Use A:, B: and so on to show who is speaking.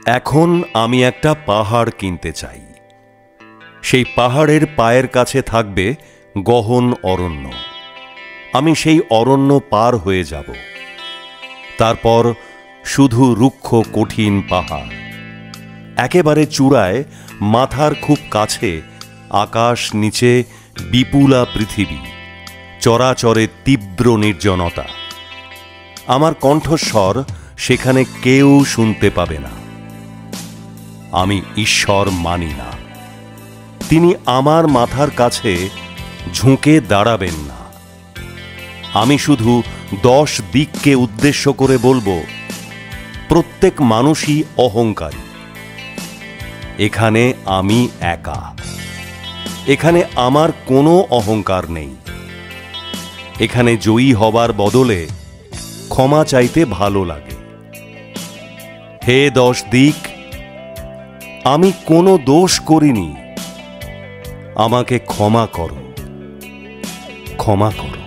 A: এখন আমি একটা পাহাড় কিনতে চাই। সেই পাহাড়ের পায়ের কাছে থাকবে গহন অরণ্য। আমি সেই অরণ্য পার হয়ে যাব। তারপর শুধু রুক্ষ কঠিন পাহাড়। একেবারে চূড়ায় মাথার খুব কাছে আকাশ, নিচে বিপুলা পৃথিবী, চরাচরে তীব্র নির্জনতা। আমার কণ্ঠস্বর সেখানে কেউ শুনতে পাবে না। আমি ঈশ্বর মানি না। তিনি আমার মাথার কাছে ঝুঁকে দাঁড়াবেন না। আমি শুধু 10 দিককে উদ্দেশ্য করে বলবো, প্রত্যেক মানুষই অহংকারী। এখানে আমি একা। এখানে আমার কোনো অহংকার নেই। এখানে জয়ী হবার বদলে ক্ষমা চাইতে ভালো লাগে। হে 10 দিক, আমি কোনো দোষ করিনি। আমাকে ক্ষমা করো, ক্ষমা করো।